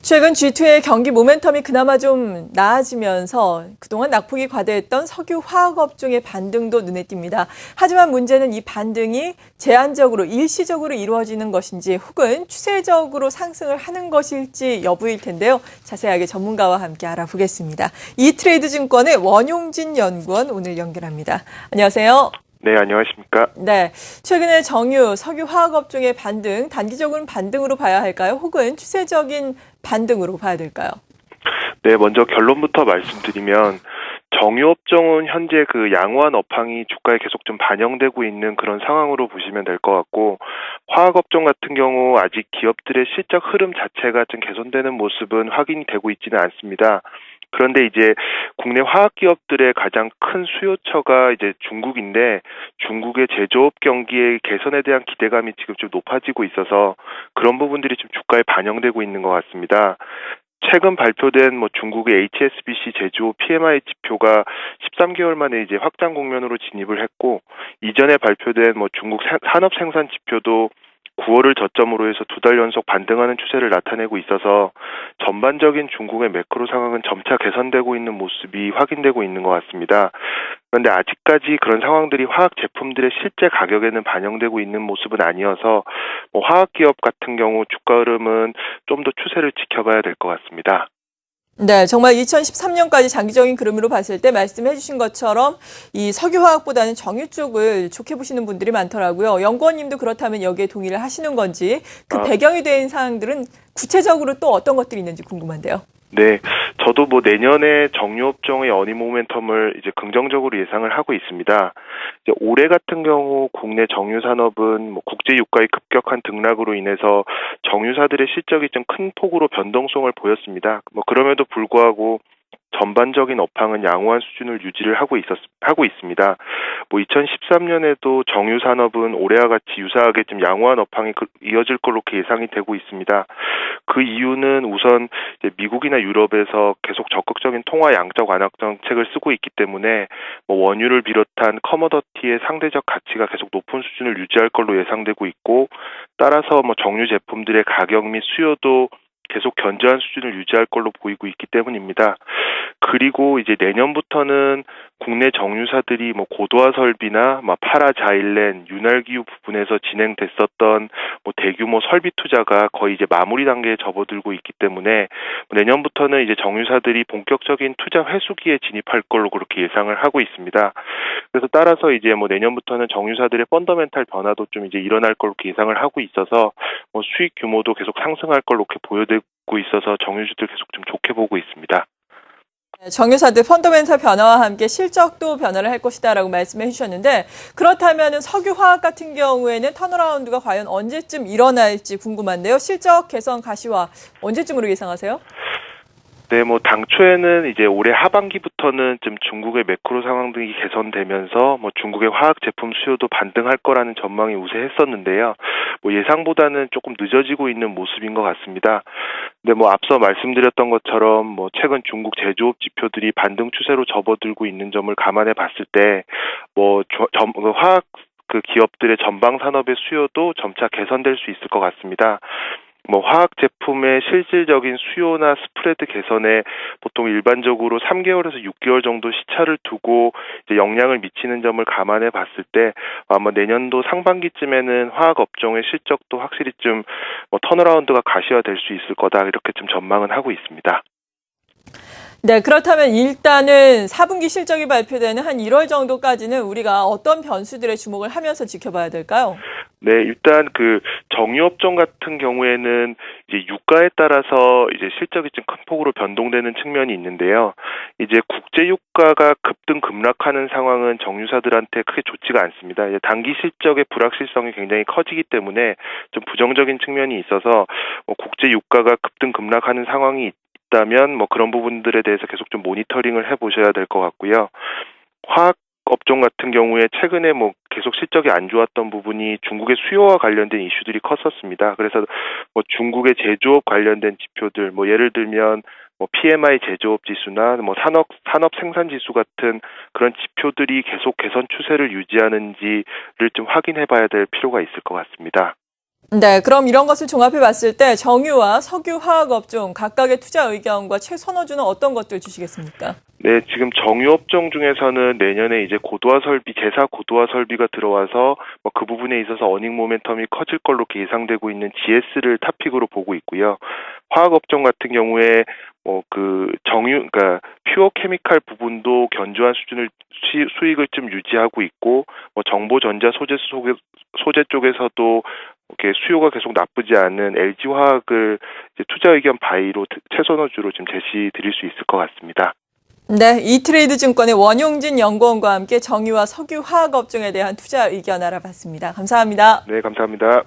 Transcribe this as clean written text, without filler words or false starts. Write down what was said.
최근 G2의 경기 모멘텀이 그나마 좀 나아지면서 그동안 낙폭이 과대했던 석유 화학 업종의 반등도 눈에 띕니다. 하지만 문제는 이 반등이 제한적으로 일시적으로 이루어지는 것인지 혹은 추세적으로 상승을 하는 것일지 여부일 텐데요. 자세하게 전문가와 함께 알아보겠습니다. 이트레이드 증권의 원용진 연구원 오늘 연결합니다. 안녕하세요. 네, 안녕하십니까. 네, 최근에 정유, 석유 화학 업종의 반등, 단기적으로는 반등으로 봐야 할까요? 혹은 추세적인 반등으로 봐야 될까요? 네, 먼저 결론부터 말씀드리면 정유업종은 현재 그 양호한 업황이 주가에 계속 좀 반영되고 있는 그런 상황으로 보시면 될 것 같고, 화학업종 같은 경우 아직 기업들의 실적 흐름 자체가 좀 개선되는 모습은 확인이 되고 있지는 않습니다. 그런데 이제 국내 화학기업들의 가장 큰 수요처가 이제 중국인데, 중국의 제조업 경기의 개선에 대한 기대감이 지금 좀 높아지고 있어서 그런 부분들이 좀 주가에 반영되고 있는 것 같습니다. 최근 발표된 중국의 HSBC 제조업 PMI 지표가 13개월 만에 이제 확장 국면으로 진입을 했고, 이전에 발표된 중국 산업 생산 지표도 9월을 저점으로 해서 2달 연속 반등하는 추세를 나타내고 있어서 전반적인 중국의 매크로 상황은 점차 개선되고 있는 모습이 확인되고 있는 것 같습니다. 그런데 아직까지 그런 상황들이 화학 제품들의 실제 가격에는 반영되고 있는 모습은 아니어서 화학기업 같은 경우 주가 흐름은 좀 더 추세를 지켜봐야 될 것 같습니다. 네, 정말 2013년까지 장기적인 그림으로 봤을 때 말씀해 주신 것처럼 이 석유화학보다는 정유 쪽을 좋게 보시는 분들이 많더라고요. 연구원님도 그렇다면 여기에 동의를 하시는 건지 그 배경이 된 사항들은 구체적으로 또 어떤 것들이 있는지 궁금한데요. 네, 저도 내년에 정유업종의 어닝 모멘텀을 이제 긍정적으로 예상을 하고 있습니다. 이제 올해 같은 경우 국내 정유 산업은 국제 유가의 급격한 등락으로 인해서 정유사들의 실적이 좀 큰 폭으로 변동성을 보였습니다. 그럼에도 불구하고 전반적인 업황은 양호한 수준을 유지를 하고 있습니다. 2013년에도 정유 산업은 올해와 같이 유사하게 좀 양호한 업황이 이어질 걸로 예상이 되고 있습니다. 그 이유는 우선 이제 미국이나 유럽에서 계속 적극적인 통화 양적 완화 정책을 쓰고 있기 때문에 원유를 비롯한 커머더티의 상대적 가치가 계속 높은 수준을 유지할 걸로 예상되고 있고, 따라서 정유 제품들의 가격 및 수요도 계속 견조한 수준을 유지할 걸로 보이고 있기 때문입니다. 그리고 이제 내년부터는 국내 정유사들이 고도화 설비나 파라자일렌, 윤활기유 부분에서 진행됐었던 대규모 설비 투자가 거의 이제 마무리 단계에 접어들고 있기 때문에 내년부터는 이제 정유사들이 본격적인 투자 회수기에 진입할 걸로 그렇게 예상을 하고 있습니다. 그래서 따라서 이제 내년부터는 정유사들의 펀더멘탈 변화도 좀 이제 일어날 걸로 예상을 하고 있어서 수익 규모도 계속 상승할 걸로 이렇게 보여지고 있어서 정유주들 계속 좀 좋게 보고 있습니다. 정유사들 펀더멘털 변화와 함께 실적도 변화를 할 것이다라고 말씀해 주셨는데, 그렇다면 석유화학 같은 경우에는 턴어라운드가 과연 언제쯤 일어날지 궁금한데요. 실적 개선 가시화 언제쯤으로 예상하세요? 네, 당초에는 이제 올해 하반기부터는 좀 중국의 매크로 상황 등이 개선되면서 중국의 화학 제품 수요도 반등할 거라는 전망이 우세했었는데요. 예상보다는 조금 늦어지고 있는 모습인 것 같습니다. 근데 앞서 말씀드렸던 것처럼 최근 중국 제조업 지표들이 반등 추세로 접어들고 있는 점을 감안해 봤을 때 화학 기업들의 전방 산업의 수요도 점차 개선될 수 있을 것 같습니다. 화학 제품의 실질적인 수요나 스프레드 개선에 보통 일반적으로 3개월에서 6개월 정도 시차를 두고 이제 영향을 미치는 점을 감안해 봤을 때 아마 내년도 상반기쯤에는 화학 업종의 실적도 확실히 좀 턴어라운드가 가시화될 수 있을 거다, 이렇게 좀 전망은 하고 있습니다. 네, 그렇다면 일단은 4분기 실적이 발표되는 한 1월 정도까지는 우리가 어떤 변수들에 주목을 하면서 지켜봐야 될까요? 네, 일단 정유업종 같은 경우에는 이제 유가에 따라서 이제 실적이 좀 큰 폭으로 변동되는 측면이 있는데요. 이제 국제 유가가 급등 급락하는 상황은 정유사들한테 크게 좋지가 않습니다. 이제 단기 실적의 불확실성이 굉장히 커지기 때문에 좀 부정적인 측면이 있어서 국제 유가가 급등 급락하는 상황이 있다면 그런 부분들에 대해서 계속 좀 모니터링을 해보셔야 될 것 같고요. 화학 업종 같은 경우에 최근에 계속 실적이 안 좋았던 부분이 중국의 수요와 관련된 이슈들이 컸었습니다. 그래서 중국의 제조업 관련된 지표들, 예를 들면 PMI 제조업 지수나 산업 생산 지수 같은 그런 지표들이 계속 개선 추세를 유지하는지를 좀 확인해 봐야 될 필요가 있을 것 같습니다. 네, 그럼 이런 것을 종합해 봤을 때 정유와 석유화학업종 각각의 투자 의견과 최선호주는 어떤 것들 주시겠습니까? 네, 지금 정유업종 중에서는 내년에 이제 고도화 설비, 개사 고도화 설비가 들어와서 그 부분에 있어서 어닝 모멘텀이 커질 걸로 예상되고 있는 GS를 탑픽으로 보고 있고요. 화학업종 같은 경우에 그러니까 퓨어 케미칼 부분도 견조한 수준을 수익을 좀 유지하고 있고, 정보 전자 소재 쪽에서도 이렇게 수요가 계속 나쁘지 않은 LG 화학을 이제 투자 의견 바이로 최선호주로 좀 제시드릴 수 있을 것 같습니다. 네, 이트레이드 증권의 원용진 연구원과 함께 정유와 석유화학업종에 대한 투자 의견 알아봤습니다. 감사합니다. 네, 감사합니다.